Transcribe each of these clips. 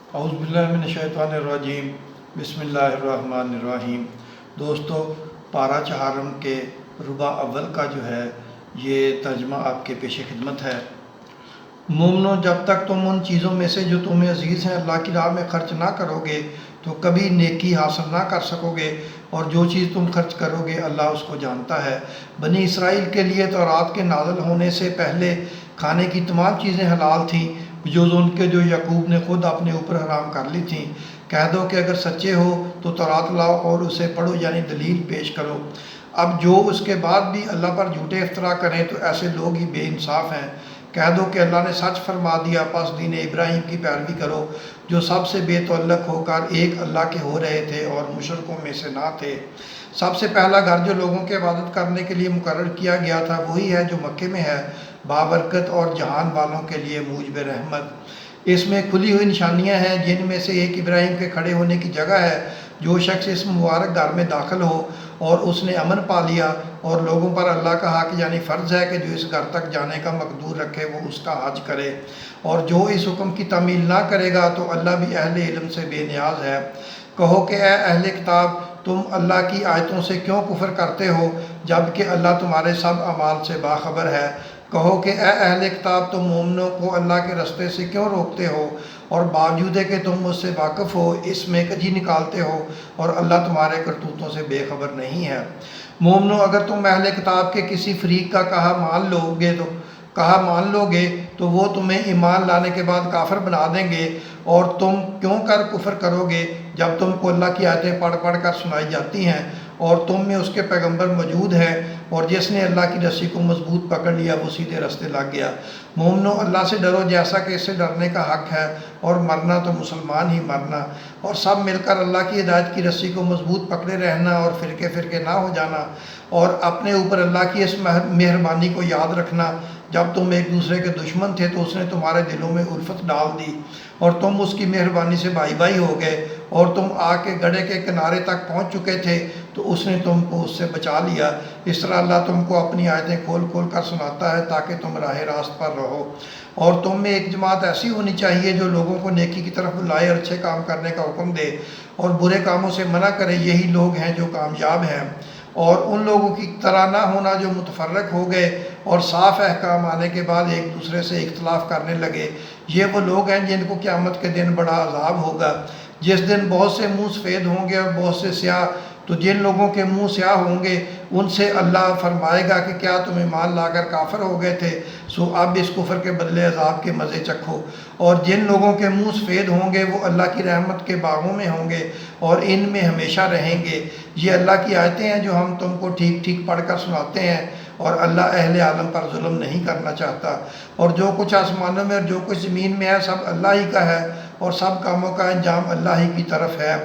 اعوذ باللہ من الشیطان الرجیم، بسم اللہ الرحمن الرحیم۔ دوستو، پارہ چہارم کے ربع اول کا جو ہے یہ ترجمہ آپ کے پیش خدمت ہے۔ مومنو، جب تک تم ان چیزوں میں سے جو تمہیں عزیز ہیں اللہ کی راہ میں خرچ نہ کرو گے تو کبھی نیکی حاصل نہ کر سکو گے، اور جو چیز تم خرچ کرو گے اللہ اس کو جانتا ہے۔ بنی اسرائیل کے لیے تورات کے نازل ہونے سے پہلے کھانے کی تمام چیزیں حلال تھیں بجز ان کے جو یعقوب نے خود اپنے اوپر حرام کر لی تھیں۔ کہہ دو کہ اگر سچے ہو تو تورات لاؤ اور اسے پڑھو، یعنی دلیل پیش کرو۔ اب جو اس کے بعد بھی اللہ پر جھوٹے افطرا کریں تو ایسے لوگ ہی بے انصاف ہیں۔ کہہ دو کہ اللہ نے سچ فرما دیا، پس دین ابراہیم کی پیروی کرو جو سب سے بے تعلق ہو کر ایک اللہ کے ہو رہے تھے اور مشرکوں میں سے نہ تھے۔ سب سے پہلا گھر جو لوگوں کے عبادت کرنے کے لیے مقرر کیا گیا تھا وہی ہے جو مکے میں ہے، بابرکت اور جہان والوں کے لیے موجب رحمت۔ اس میں کھلی ہوئی نشانیاں ہیں جن میں سے ایک ابراہیم کے کھڑے ہونے کی جگہ ہے۔ جو شخص اس مبارک گھر میں داخل ہو اور اس نے امن پا لیا، اور لوگوں پر اللہ کا حق یعنی فرض ہے کہ جو اس گھر تک جانے کا مقدور رکھے وہ اس کا حج کرے، اور جو اس حکم کی تعمیل نہ کرے گا تو اللہ بھی اہل علم سے بے نیاز ہے۔ کہو کہ اے اہل کتاب، تم اللہ کی آیتوں سے کیوں کفر کرتے ہو جبکہ اللہ تمہارے سب اعمال سے باخبر ہے۔ کہو کہ اے اہل کتاب، تم مومنوں کو اللہ کے رستے سے کیوں روکتے ہو، اور باوجود ہے کہ تم اس سے واقف ہو اس میں کجی نکالتے ہو، اور اللہ تمہارے کرتوتوں سے بے خبر نہیں ہے۔ مومنو، اگر تم اہل کتاب کے کسی فریق کا کہا مان لو گے تو وہ تمہیں ایمان لانے کے بعد کافر بنا دیں گے، اور تم کیوں کر کفر کرو گے جب تم کو اللہ کی آیتیں پڑھ پڑھ کر سنائی جاتی ہیں اور تم میں اس کے پیغمبر موجود ہیں، اور جس نے اللہ کی رسی کو مضبوط پکڑ لیا وہ سیدھے راستے لگ گیا۔ مومنو، اللہ سے ڈرو جیسا کہ اس سے ڈرنے کا حق ہے، اور مرنا تو مسلمان ہی مرنا، اور سب مل کر اللہ کی ہدایت کی رسی کو مضبوط پکڑے رہنا اور فرقے فرقے نہ ہو جانا، اور اپنے اوپر اللہ کی اس مہربانی کو یاد رکھنا جب تم ایک دوسرے کے دشمن تھے تو اس نے تمہارے دلوں میں الفت ڈال دی اور تم اس کی مہربانی سے بھائی بھائی ہو گئے، اور تم آ کے گڑھے کے کنارے تک پہنچ چکے تھے تو اس نے تم کو اس سے بچا لیا۔ اس طرح اللہ تم کو اپنی آیتیں کھول کھول کر سناتا ہے تاکہ تم راہ راست پر رہو، اور تم میں ایک جماعت ایسی ہونی چاہیے جو لوگوں کو نیکی کی طرف بلائے اور اچھے کام کرنے کا حکم دے اور برے کاموں سے منع کرے۔ یہی لوگ ہیں جو کامیاب ہیں۔ اور ان لوگوں کی طرح نہ ہونا جو متفرق ہو گئے اور صاف احکام آنے کے بعد ایک دوسرے سے اختلاف کرنے لگے۔ یہ وہ لوگ ہیں جن کو قیامت کے دن بڑا عذاب ہوگا، جس دن بہت سے منہ سفید ہوں گے اور بہت سے سیاہ۔ تو جن لوگوں کے منہ سیاہ ہوں گے ان سے اللہ فرمائے گا کہ کیا تم ایمان لا کر کافر ہو گئے تھے، سو اب اس کفر کے بدلے عذاب کے مزے چکھو۔ اور جن لوگوں کے منہ سفید ہوں گے وہ اللہ کی رحمت کے باغوں میں ہوں گے اور ان میں ہمیشہ رہیں گے۔ یہ اللہ کی آیتیں ہیں جو ہم تم کو ٹھیک ٹھیک پڑھ کر سناتے ہیں، اور اللہ اہل عالم پر ظلم نہیں کرنا چاہتا۔ اور جو کچھ آسمانوں میں اور جو کچھ زمین میں ہے سب اللہ ہی کا ہے، اور سب کاموں کا انجام اللہ ہی کی طرف ہے۔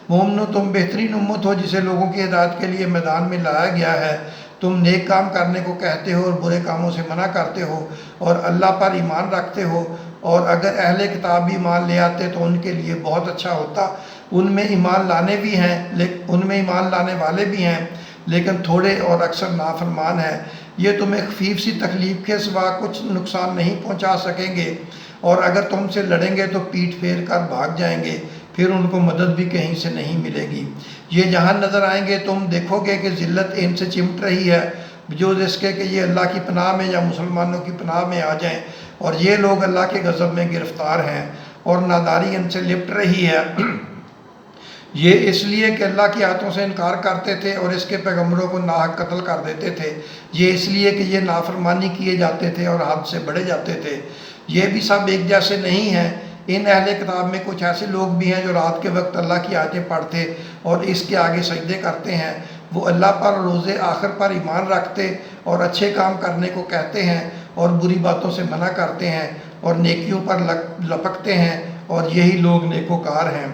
مومنو، تم بہترین امت ہو جسے لوگوں کی ہدایت کے لیے میدان میں لایا گیا ہے۔ تم نیک کام کرنے کو کہتے ہو اور برے کاموں سے منع کرتے ہو، اور اللہ پر ایمان رکھتے ہو، اور اگر اہل کتاب بھی ایمان لے آتے تو ان کے لیے بہت اچھا ہوتا۔ ان میں ایمان لانے والے بھی ہیں لیکن تھوڑے اور اکثر نافرمان ہیں۔ یہ تمہیں خفیف سی تکلیف کے سوا کچھ نقصان نہیں پہنچا سکیں گے، اور اگر تم سے لڑیں گے تو پیٹھ پھیر کر بھاگ جائیں گے، پھر ان کو مدد بھی کہیں سے نہیں ملے گی۔ یہ جہاں نظر آئیں گے تم دیکھو گے کہ ذلت ان سے چمٹ رہی ہے جو اس کے کہ یہ اللہ کی پناہ میں یا مسلمانوں کی پناہ میں آ جائیں، اور یہ لوگ اللہ کے غضب میں گرفتار ہیں اور ناداری ان سے لپٹ رہی ہے۔ یہ اس لیے کہ اللہ کی آیتوں سے انکار کرتے تھے اور اس کے پیغمبروں کو ناحق قتل کر دیتے تھے۔ یہ اس لیے کہ یہ نافرمانی کیے جاتے تھے اور حد سے بڑھے جاتے تھے۔ یہ بھی سب ایک جیسے نہیں ہیں۔ ان اہل کتاب میں کچھ ایسے لوگ بھی ہیں جو رات کے وقت اللہ کی آیتیں پڑھتے اور اس کے آگے سجدے کرتے ہیں۔ وہ اللہ پر اور روز آخر پر ایمان رکھتے اور اچھے کام کرنے کو کہتے ہیں اور بری باتوں سے منع کرتے ہیں اور نیکیوں پر لپکتے ہیں، اور یہی لوگ نیکوکار ہیں۔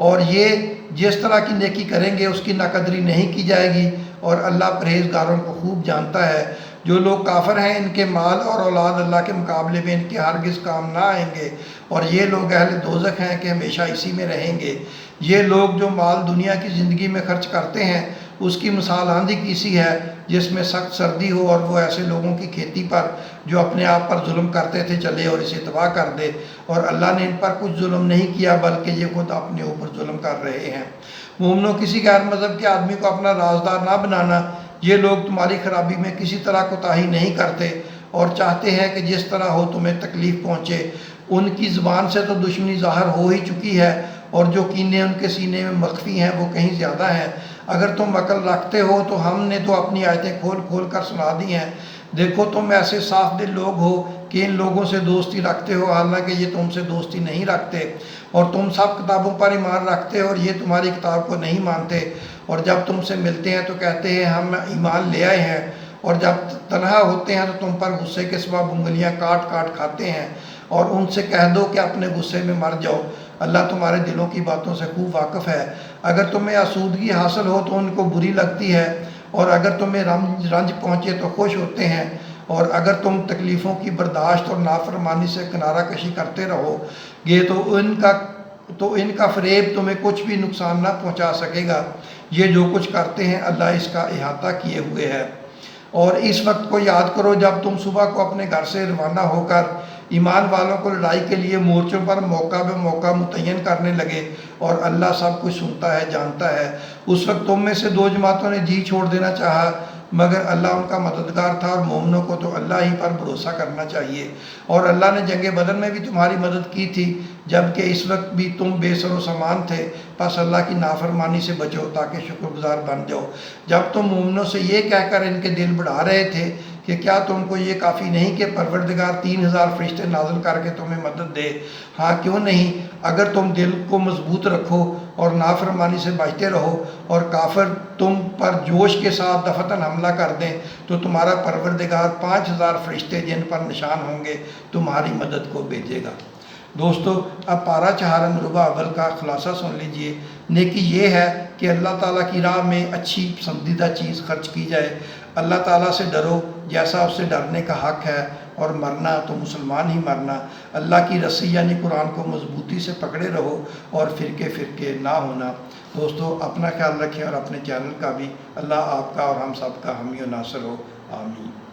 اور یہ جس طرح کی نیکی کریں گے اس کی ناقدری نہیں کی جائے گی، اور اللہ پرہیزگاروں کو خوب جانتا ہے۔ جو لوگ کافر ہیں ان کے مال اور اولاد اللہ کے مقابلے میں ان کے ہرگز کام نہ آئیں گے، اور یہ لوگ اہل دوزخ ہیں کہ ہمیشہ اسی میں رہیں گے۔ یہ لوگ جو مال دنیا کی زندگی میں خرچ کرتے ہیں اس کی مثال آندھی کی سی ہے جس میں سخت سردی ہو اور وہ ایسے لوگوں کی کھیتی پر جو اپنے آپ پر ظلم کرتے تھے چلے اور اسے تباہ کر دے، اور اللہ نے ان پر کچھ ظلم نہیں کیا بلکہ یہ خود اپنے اوپر ظلم کر رہے ہیں۔ مومنوں، کسی غیر مذہب کے آدمی کو اپنا رازدار نہ بنانا۔ یہ لوگ تمہاری خرابی میں کسی طرح کوتاہی نہیں کرتے اور چاہتے ہیں کہ جس طرح ہو تمہیں تکلیف پہنچے۔ ان کی زبان سے تو دشمنی ظاہر ہو ہی چکی ہے اور جو کینے ان کے سینے میں مخفی ہیں وہ کہیں زیادہ ہیں۔ اگر تم عقل رکھتے ہو تو ہم نے تو اپنی آیتیں کھول کھول کر سنا دی ہیں۔ دیکھو تم ایسے صاف دل لوگ ہو کہ ان لوگوں سے دوستی رکھتے ہو حالانکہ یہ تم سے دوستی نہیں رکھتے، اور تم سب کتابوں پر ایمان رکھتے ہو اور یہ تمہاری کتاب کو نہیں مانتے، اور جب تم سے ملتے ہیں تو کہتے ہیں ہم ایمان لے آئے ہیں، اور جب تنہا ہوتے ہیں تو تم پر غصے کے سبب انگلیاں کاٹ کاٹ کھاتے ہیں، اور ان سے کہہ دو کہ اپنے غصے میں مر جاؤ، اللہ تمہارے دلوں کی باتوں سے خوب واقف ہے۔ اگر تمہیں آسودگی حاصل ہو تو ان کو بری لگتی ہے، اور اگر تمہیں رنج پہنچے تو خوش ہوتے ہیں، اور اگر تم تکلیفوں کی برداشت اور نافرمانی سے کنارہ کشی کرتے رہو گے تو ان کا فریب تمہیں کچھ بھی نقصان نہ پہنچا سکے گا۔ یہ جو کچھ کرتے ہیں اللہ اس کا احاطہ کیے ہوئے ہے۔ اور اس وقت کو یاد کرو جب تم صبح کو اپنے گھر سے روانہ ہو کر ایمان والوں کو لڑائی کے لیے مورچوں پر موقع بے موقع متعین کرنے لگے، اور اللہ سب کچھ سنتا ہے، جانتا ہے۔ اس وقت تم میں سے دو جماعتوں نے جی چھوڑ دینا چاہا، مگر اللہ ان کا مددگار تھا، اور مومنوں کو تو اللہ ہی پر بھروسہ کرنا چاہیے۔ اور اللہ نے جنگ بدر میں بھی تمہاری مدد کی تھی جبکہ اس وقت بھی تم بے سر و سامان تھے، پس اللہ کی نافرمانی سے بچو تاکہ شکر گزار بن جاؤ۔ جب تم مومنوں سے یہ کہہ کر ان کے دل بڑھا رہے تھے کہ کیا تم کو یہ کافی نہیں کہ پروردگار 3000 فرشتے نازل کر کے تمہیں مدد دے؟ ہاں کیوں نہیں، اگر تم دل کو مضبوط رکھو اور نافرمانی سے بچتے رہو اور کافر تم پر جوش کے ساتھ دفتن حملہ کر دیں تو تمہارا پروردگار 5000 فرشتے جن پر نشان ہوں گے تمہاری مدد کو بھیجے گا۔ دوستو، اب پارہ 4 ربع اول کا خلاصہ سن لیجئے۔ نیکی یہ ہے کہ اللہ تعالیٰ کی راہ میں اچھی پسندیدہ چیز خرچ کی جائے۔ اللہ تعالیٰ سے ڈرو جیسا اس سے ڈرنے کا حق ہے، اور مرنا تو مسلمان ہی مرنا۔ اللہ کی رسی یعنی قرآن کو مضبوطی سے پکڑے رہو اور فرقے فرقے نہ ہونا۔ دوستو، اپنا خیال رکھیں اور اپنے چینل کا بھی۔ اللہ آپ کا اور ہم سب کا حامی و ناصر ہو، آمین۔